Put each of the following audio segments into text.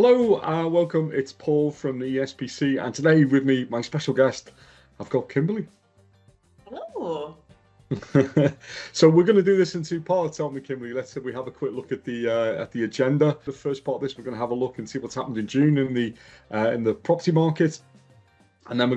Hello, welcome. It's Paul from the ESPC, and today with me, my special guest, I've got Kimberly. Hello. So we're going to do this in two parts, aren't we, Kimberly? Let's say we have a quick look at the agenda. The first part of this, we're going to have a look and see what's happened in June in the property market, and then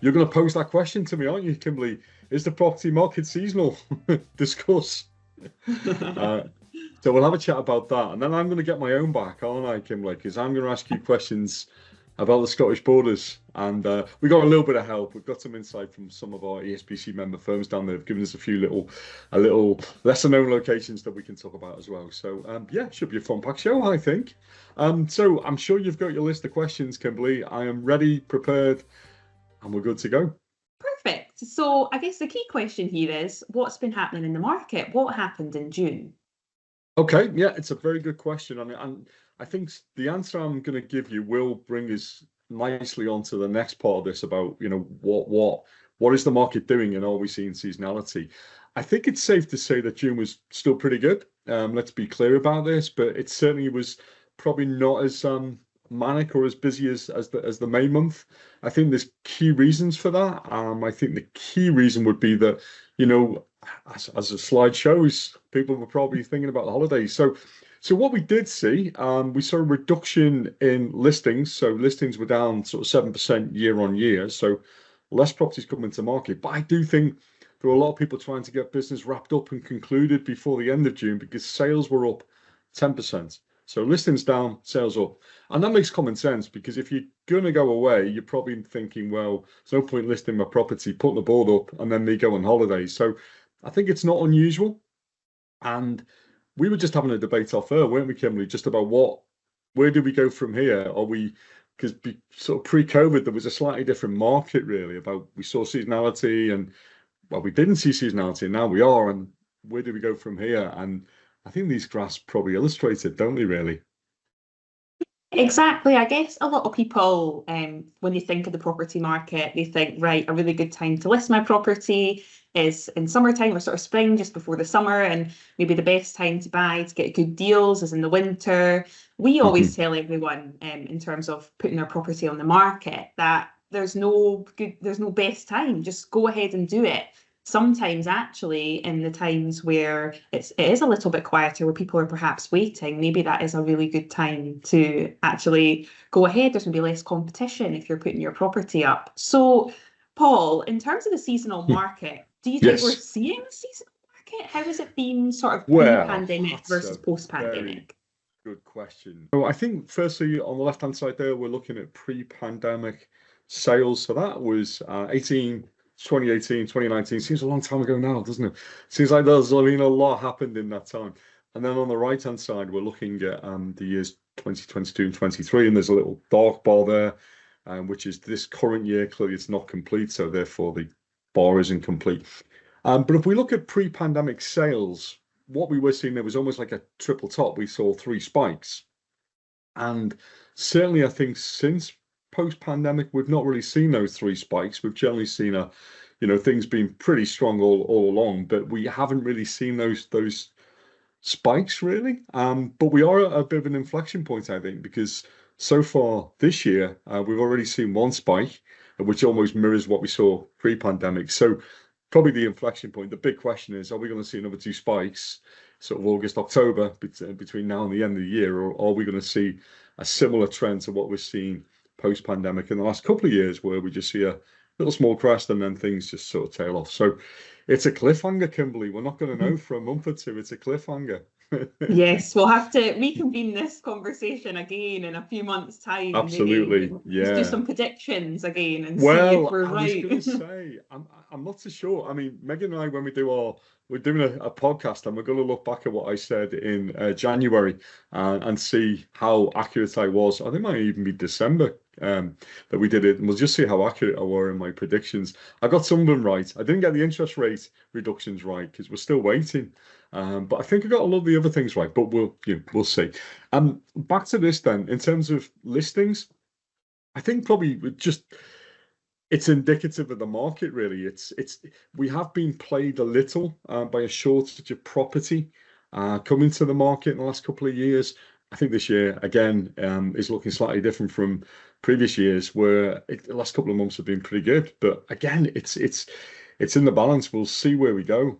you're going to pose that question to me, aren't you, Kimberly? Is the property market seasonal? Discuss. So we'll have a chat about that, and then I'm going to get my own back, aren't I, Kimberly? Because I'm going to ask you questions about the Scottish Borders, and we got a little bit of help. We've got some insight from some of our ESPC member firms down there. Have given us a little lesser known locations that we can talk about as well. So yeah, should be a fun packed show, I think. So I'm sure you've got your list of questions, Kimberly. I am ready, prepared, and we're good to go. Perfect. So I guess the key question here is what's been happening in the market? What happened in June? Okay, yeah, it's a very good question. And I think the answer I'm going to give you will bring us nicely onto the next part of this about, what is the market doing and are we seeing seasonality? I think it's safe to say that June was still pretty good. Let's be clear about this, but it certainly was probably not as manic or as busy as the May month. I think there's key reasons for that. I think the key reason would be that, as the slide shows, people were probably thinking about the holidays. So what we did see, we saw a reduction in listings. So listings were down sort of 7% year on year. So less properties coming to market. But I do think there were a lot of people trying to get business wrapped up and concluded before the end of June because sales were up 10%. So listings down, sales up. And that makes common sense because if you're going to go away, you're probably thinking, well, there's no point listing my property, putting the board up, and then me go on holiday. So I think it's not unusual. And we were just having a debate off air, weren't we, Kimberly, just about where do we go from here? Because sort of pre-COVID, there was a slightly different market, really, about we saw seasonality and, well, we didn't see seasonality, and now we are. And where do we go from here? And I think these graphs probably illustrate it, don't they, really? Exactly. I guess a lot of people, when they think of the property market, they think, right, a really good time to list my property is in summertime or sort of spring, just before the summer, and maybe the best time to buy to get good deals is in the winter. We always tell everyone, in terms of putting their property on the market, that there's no best time. Just go ahead and do it. Sometimes actually in the times where it is a little bit quieter, where people are perhaps waiting, maybe that is a really good time to actually go ahead. There's going to be less competition if you're putting your property up. So, Paul, in terms of the seasonal market, do you think we're seeing a seasonal market? How has it been sort of pre-pandemic versus post-pandemic? Good question. So I think firstly on the left-hand side there, we're looking at pre-pandemic sales. So that was 2018, 2019, seems a long time ago now, doesn't it? Seems like a lot happened in that time. And then on the right-hand side, we're looking at the years 2022 and 23, and there's a little dark bar there, which is this current year. Clearly, it's not complete, so therefore the bar isn't complete. But if we look at pre-pandemic sales, what we were seeing there was almost like a triple top. We saw three spikes. And certainly, I think since post-pandemic, we've not really seen those three spikes. We've generally seen things being pretty strong all along, but we haven't really seen those spikes really. But we are at a bit of an inflection point, I think, because so far this year we've already seen one spike, which almost mirrors what we saw pre-pandemic. So probably the inflection point. The big question is, are we going to see another two spikes, sort of August, October, between now and the end of the year, or are we going to see a similar trend to what we're seeing post-pandemic in the last couple of years, where we just see a little small crest and then things just sort of tail off? So it's a cliffhanger, Kimberly. We're not going to know for a month or two. It's a cliffhanger. Yes, we'll have to reconvene this conversation again in a few months' time. Absolutely, maybe. Yeah. Let's do some predictions again and see if we're right. I was going to say, I'm not so sure. I mean, Megan and I, when we're doing a podcast, and we're going to look back at what I said in January and see how accurate I was. I think it might even be December that we did it, and we'll just see how accurate I were in my predictions. I got some of them right. I didn't get the interest rate reductions right because we're still waiting. But I think I got a lot of the other things right. But we'll see. Back to this then. In terms of listings, I think probably it's indicative of the market, really. We have been plagued a little by a shortage of property coming to the market in the last couple of years. I think this year again is looking slightly different from previous years, where the last couple of months have been pretty good. But again, it's in the balance. We'll see where we go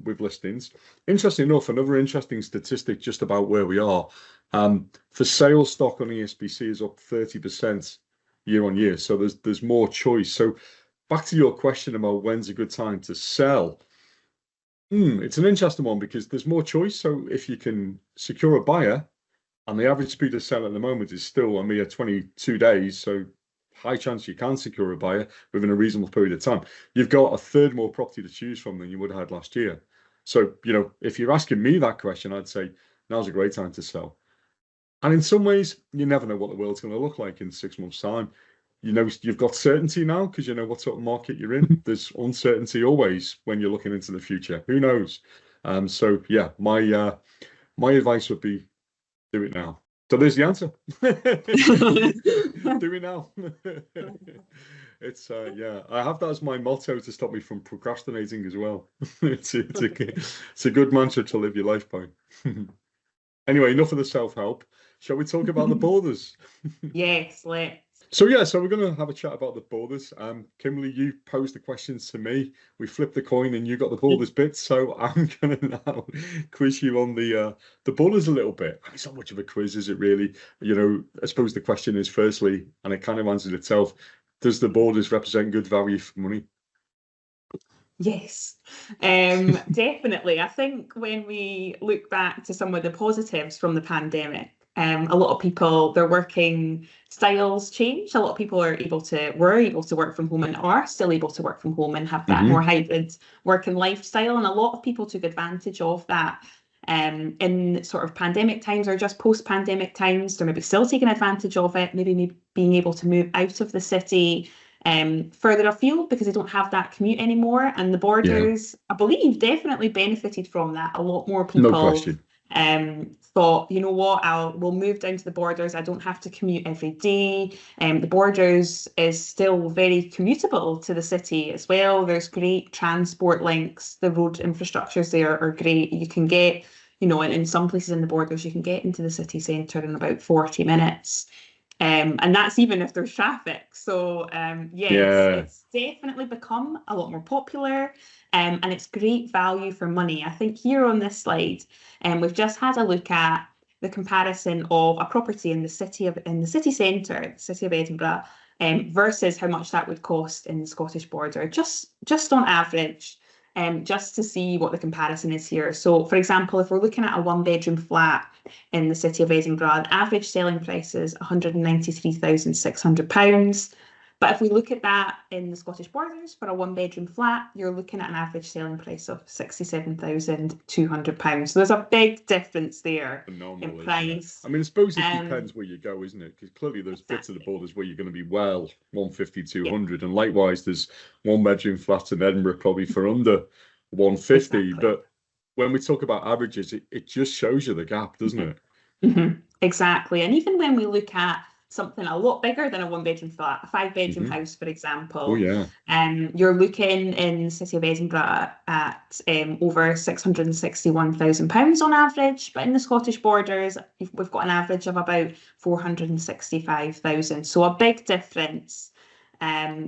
with listings. Interesting enough, another interesting statistic just about where we are. For sale stock on ESPC is up 30% year on year. So there's more choice. So back to your question about when's a good time to sell. It's an interesting one because there's more choice. So if you can secure a buyer, and the average speed of sale at the moment is still a mere 22 days, so high chance you can secure a buyer within a reasonable period of time. You've got a third more property to choose from than you would have had last year. So, if you're asking me that question, I'd say now's a great time to sell. And in some ways, you never know what the world's going to look like in 6 months' time. You've got certainty now because you know what sort of market you're in. There's uncertainty always when you're looking into the future. Who knows? So yeah, my advice would be do it now. So there's the answer. Do it now. It's yeah, I have that as my motto to stop me from procrastinating as well. It's a good mantra to live your life by. Anyway, enough of the self-help. Shall we talk about the borders? Yes, let's. So we're going to have a chat about the borders. Kimberly, you posed the questions to me. We flipped the coin, and you got the borders bit. So I'm going to now quiz you on the borders a little bit. It's not much of a quiz, is it really? I suppose the question is, firstly, and it kind of answers itself: does the borders represent good value for money? Yes, definitely. I think when we look back to some of the positives from the pandemic, a lot of people, their working styles change. A lot of people were able to work from home and are still able to work from home and have that more hybrid working lifestyle. And a lot of people took advantage of that in sort of pandemic times or just post-pandemic times. They're maybe still taking advantage of it, maybe being able to move out of the city further afield because they don't have that commute anymore. And the borders, I believe, definitely benefited from that. A lot more people. No question. Thought, you know what, we'll move down to the borders. I don't have to commute every day. The borders is still very commutable to the city as well. There's great transport links. The road infrastructures there are great. You can get, in some places in the borders, you can get into the city centre in about 40 minutes. And that's even if there's traffic. So it's definitely become a lot more popular, and it's great value for money. I think here on this slide, we've just had a look at the comparison of a property in the city centre, the city of Edinburgh, versus how much that would cost in the Scottish border, just on average. Just to see what the comparison is here. So, for example, if we're looking at a one-bedroom flat in the city of Edinburgh, the average selling price is £193,600. But if we look at that in the Scottish Borders for a one-bedroom flat, you're looking at an average selling price of £67,200. So there's a big difference there in price. I mean, I suppose it depends where you go, isn't it? Because clearly there's bits of the borders where you're going to be 150, 200, and likewise there's one-bedroom flats in Edinburgh probably for under 150. Exactly. But when we talk about averages, it just shows you the gap, doesn't it? Exactly. And even when we look at something a lot bigger than a one-bedroom flat, a five-bedroom house, for example. Oh, yeah. You're looking in the city of Edinburgh at over £661,000 on average, but in the Scottish Borders, we've got an average of about £465,000. So a big difference.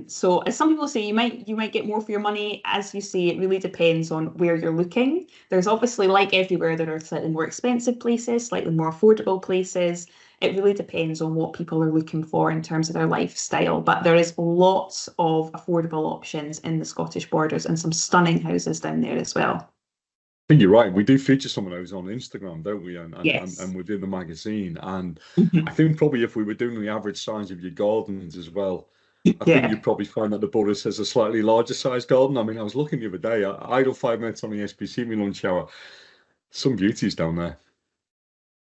So as some people say, you might get more for your money. As you say, it really depends on where you're looking. There's obviously, like everywhere, there are slightly more expensive places, slightly more affordable places. It really depends on what people are looking for in terms of their lifestyle. But there is lots of affordable options in the Scottish Borders and some stunning houses down there as well. I think you're right. We do feature some of those on Instagram, don't we? And yes. within the magazine. And I think probably if we were doing the average size of your gardens as well, I think you'd probably find that the Borders has a slightly larger size garden. I mean, I was looking the other day, I idle 5 minutes on the ESPC me lunch hour. Some beauties down there.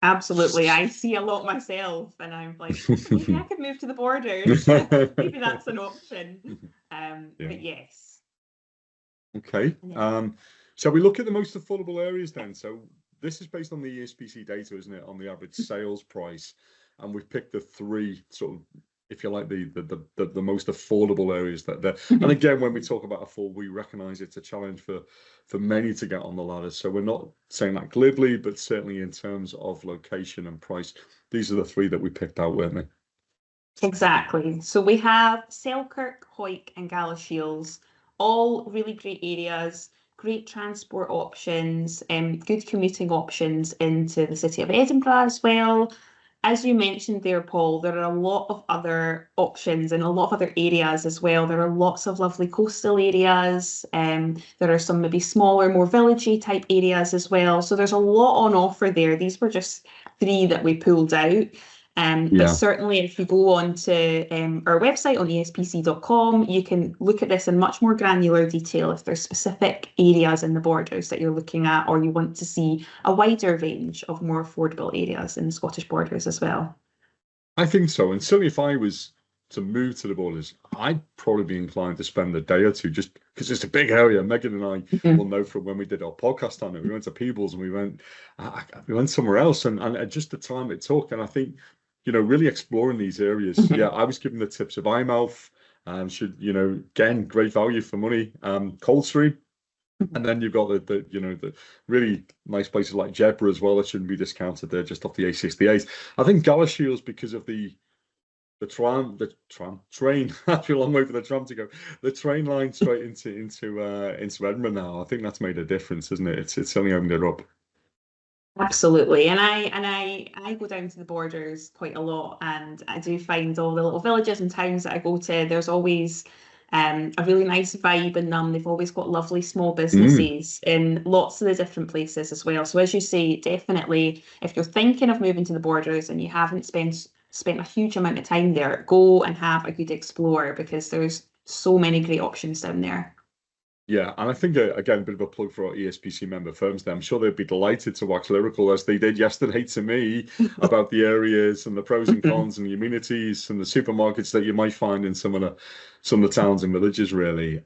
Absolutely. I see a lot myself and I'm like, maybe I could move to the Borders. Maybe that's an option. But yes. Okay. Shall we look at the most affordable areas then? So this is based on the ESPC data, isn't it? On the average sales price. And we've picked the three sort of if you like, the most affordable areas that there. And again, when we talk about afford, we recognise it's a challenge for many to get on the ladder. So we're not saying that glibly, but certainly in terms of location and price, these are the three that we picked out, weren't they? Exactly. So we have Selkirk, Hawick, and Galashiels, all really great areas, great transport options, good commuting options into the city of Edinburgh as well. As you mentioned there, Paul, there are a lot of other options in a lot of other areas as well. There are lots of lovely coastal areas. There are some maybe smaller, more villagey type areas as well. So there's a lot on offer there. These were just three that we pulled out. But certainly if you go on to our website on ESPC.com, you can look at this in much more granular detail if there's specific areas in the borders that you're looking at, or you want to see a wider range of more affordable areas in the Scottish borders as well. I think so. And certainly if I was to move to the borders, I'd probably be inclined to spend a day or two just because it's a big area. Megan and I will know from when we did our podcast on it. We went to Peebles and we went somewhere else, and just the time it took. And I think, really exploring these areas. Yeah, I was given the tips of Eyemouth, should, again, great value for money, Coldstream. And then you've got the really nice places like Jedburgh as well that shouldn't be discounted there, just off the A68. I think Galashiels, because of the train, actually a long way for the tram to go. The train line straight into Edinburgh now. I think that's made a difference, isn't it? It's certainly opened it up. Absolutely, and I go down to the borders quite a lot, and I do find all the little villages and towns that I go to, there's always a really nice vibe in them. They've always got lovely small businesses in lots of the different places as well. So as you say, definitely, if you're thinking of moving to the borders and you haven't spent a huge amount of time there, go and have a good explore, because there's so many great options down there. Yeah, and I think, again, a bit of a plug for our ESPC member firms there. I'm sure they'd be delighted to wax lyrical, as they did yesterday to me, about the areas and the pros and cons and the amenities and the supermarkets that you might find in some of the towns and villages, really.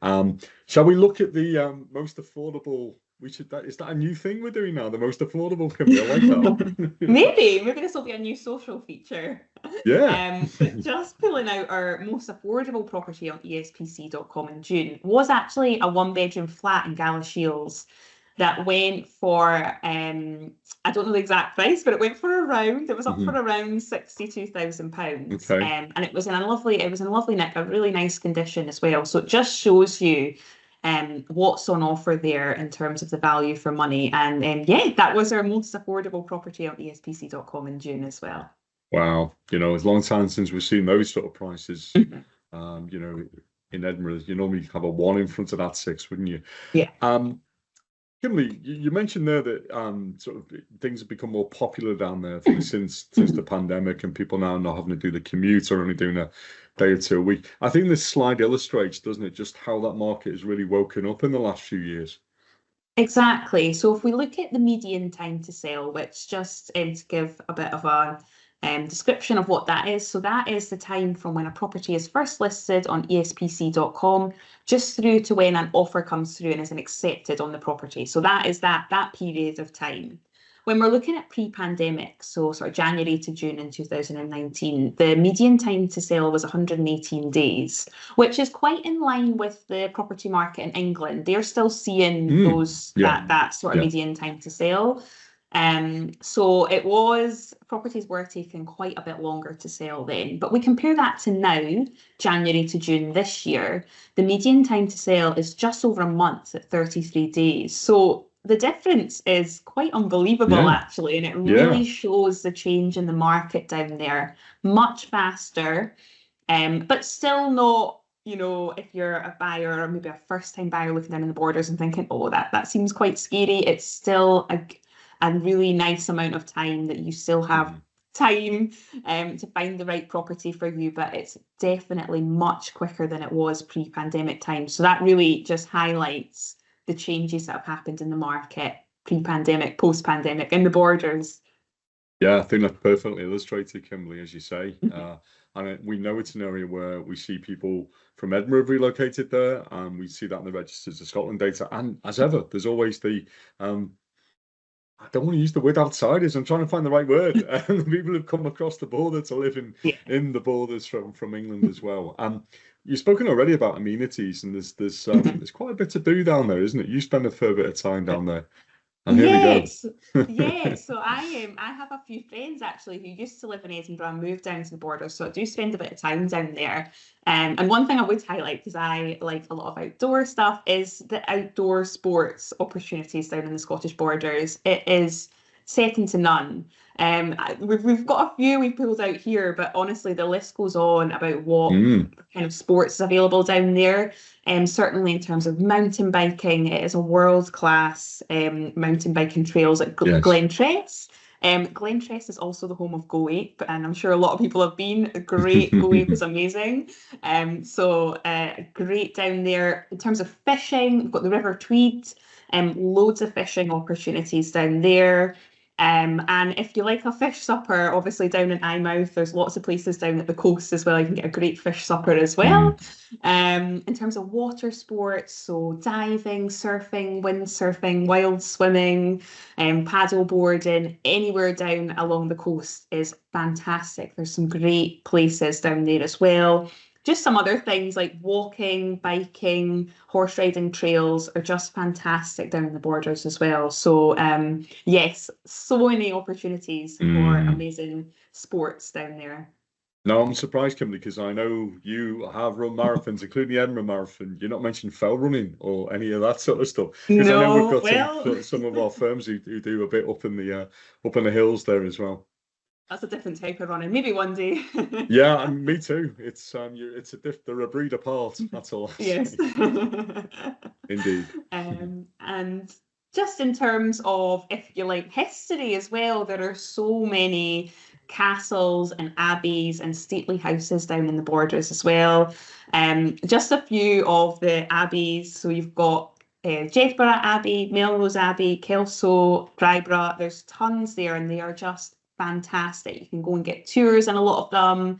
Shall we look at the most affordable? Is that a new thing we're doing now? The most affordable? Can we? I like that. Maybe this will be a new social feature. Yeah. But just pulling out our most affordable property on ESPC.com in June was actually a one-bedroom flat in Galashiels that went for I don't know the exact price, but it went for around. It was up for around £62,000. Okay. And it was in a lovely nick, a really nice condition as well. So it just shows you what's on offer there in terms of the value for money. And yeah, that was our most affordable property on ESPC.com in June as well. Wow, it's a long time since we've seen those sort of prices. In Edinburgh, you normally have a 1 in front of that 6, wouldn't you? Yeah. Kimberly, you mentioned there that sort of things have become more popular down there, I think, since the pandemic, and people now not having to do the commute or only doing a day or two a week. I think this slide illustrates, doesn't it, just how that market has really woken up in the last few years. Exactly. So if we look at the median time to sell, which just to give a bit of a description of what that is. So that is the time from when a property is first listed on ESPC.com just through to when an offer comes through and is accepted on the property. So that is that period of time. When we're looking at pre-pandemic, so sort of January to June in 2019, the median time to sell was 118 days, which is quite in line with the property market in England. They're still seeing that sort of median time to sell. So properties were taking quite a bit longer to sell then. But we compare that to now, January to June this year, the median time to sell is just over a month at 33 days. So the difference is quite unbelievable, actually, and it really shows the change in the market down there. Much faster, but still not, if you're a buyer or maybe a first-time buyer looking down in the borders and thinking, oh, that seems quite scary, it's still a really nice amount of time that you still have time to find the right property for you, but it's definitely much quicker than it was pre-pandemic times. So that really just highlights the changes that have happened in the market pre-pandemic, post-pandemic, in the borders. Yeah, I think that's perfectly illustrated, Kimberly, as you say. And we know it's an area where we see people from Edinburgh relocated there, and we see that in the Registers of Scotland data. And as ever, there's always the I don't want to use the word outsiders. I'm trying to find the right word. The people who've come across the border to live in the borders from England as well. You've spoken already about amenities, and there's quite a bit to do down there, isn't it? You spend a fair bit of time down there, and here we go. Yes. So I have a few friends actually who used to live in Edinburgh and moved down to the border, so I do spend a bit of time down there. And one thing I would highlight, because I like a lot of outdoor stuff, is the outdoor sports opportunities down in the Scottish Borders. It is second to none. We've got a few we've pulled out here, but honestly, the list goes on about what kind of sports is available down there. Certainly in terms of mountain biking, it is a world-class mountain biking trails at Glentress. Glentress is also the home of Go Ape, and I'm sure a lot of people have been. Great, Go Ape is amazing. So great down there. In terms of fishing, we've got the River Tweed, loads of fishing opportunities down there. And if you like a fish supper, obviously down in Eyemouth, there's lots of places down at the coast as well. You can get a great fish supper as well. In terms of water sports, so diving, surfing, windsurfing, wild swimming, paddle boarding, anywhere down along the coast is fantastic. There's some great places down there as well. Just some other things like walking, biking, horse riding trails are just fantastic down in the Borders as well. So yes, so many opportunities for amazing sports down there. No, I'm surprised, Kimberly, because I know you have run marathons, including the Edinburgh Marathon. You're not mentioning fell running or any of that sort of stuff. Because I know we've got some of our firms who do a bit up in the hills there as well. That's a different type of running. Maybe one day. Yeah, and me too. They're a breed apart. That's all. Yes. Indeed. And just in terms of, if you like history as well, there are so many castles and abbeys and stately houses down in the Borders as well. Just a few of the abbeys. So you've got Jedburgh Abbey, Melrose Abbey, Kelso, Drybrough. There's tons there, and they are just fantastic. You can go and get tours in a lot of them.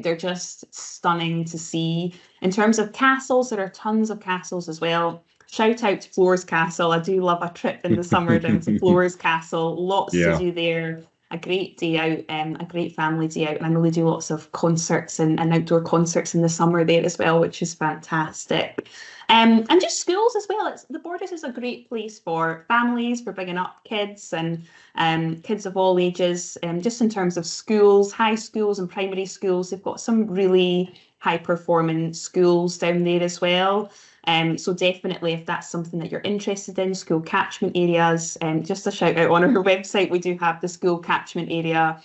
They're just stunning to see. In terms of castles, there are tons of castles as well. Shout out to Floors Castle. I do love a trip in the summer down to Floors Castle. Lots to do there. A great day out, a great family day out. And I know they do lots of concerts and outdoor concerts in the summer there as well, which is fantastic. And just schools as well. The Borders is a great place for families, for bringing up kids and kids of all ages. Just in terms of schools, high schools and primary schools, they've got some really high-performing schools down there as well. So definitely, if that's something that you're interested in, school catchment areas, just a shout out on our website, we do have the school catchment area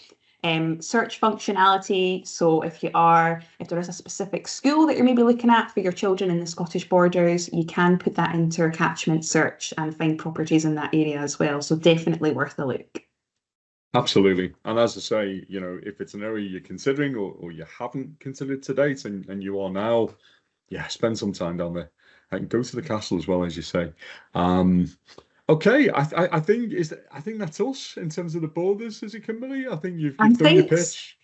search functionality. So if there is a specific school that you're maybe looking at for your children in the Scottish Borders, you can put that into our catchment search and find properties in that area as well. So definitely worth a look. Absolutely. And as I say, if it's an area you're considering or you haven't considered to date and you are now, spend some time down there and go to the castle as well, as you say. Okay, I think that's us in terms of the Borders, is it, Kimberly? I think you've done your pitch.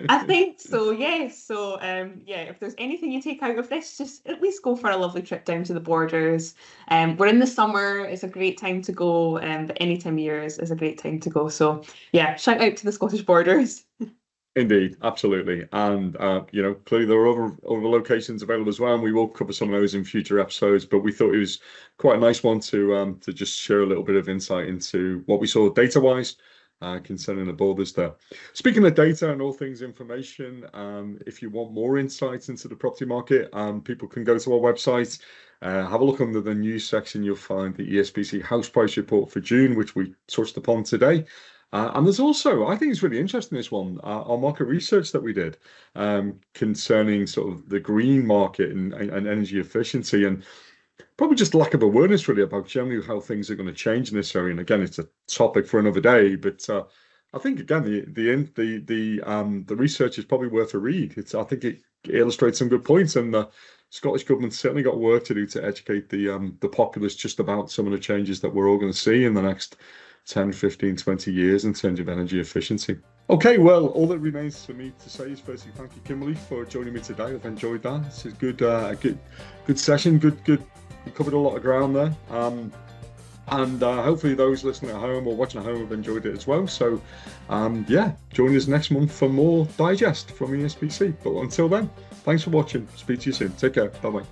I think so, yes. So if there's anything you take out of this, just at least go for a lovely trip down to the Borders. We're in the summer, it's a great time to go, but any time of year is a great time to go. So shout out to the Scottish Borders. Indeed, absolutely. And clearly there are other locations available as well, and we will cover some of those in future episodes, but we thought it was quite a nice one to just share a little bit of insight into what we saw data-wise concerning the Borders there. Speaking of data and all things information, if you want more insights into the property market, people can go to our website, have a look under the news section. You'll find the ESPC house price report for June, which we touched upon today. And there's also, I think it's really interesting, this one, our market research that we did concerning sort of the green market and energy efficiency, and probably just lack of awareness really about generally how things are going to change in this area. And again, it's a topic for another day, but I think again the research is probably worth a read. I think it illustrates some good points, and the Scottish Government's certainly got work to do to educate the populace just about some of the changes that we're all going to see in the next 10, 15, 20 years in terms of energy efficiency. Okay, well, all that remains for me to say is firstly, thank you, Kimberly, for joining me today. I've enjoyed that. It's a good session. Good. We covered a lot of ground there. And hopefully those listening at home or watching at home have enjoyed it as well. So yeah, join us next month for more Digest from ESPC. But until then, thanks for watching. Speak to you soon. Take care. Bye-bye.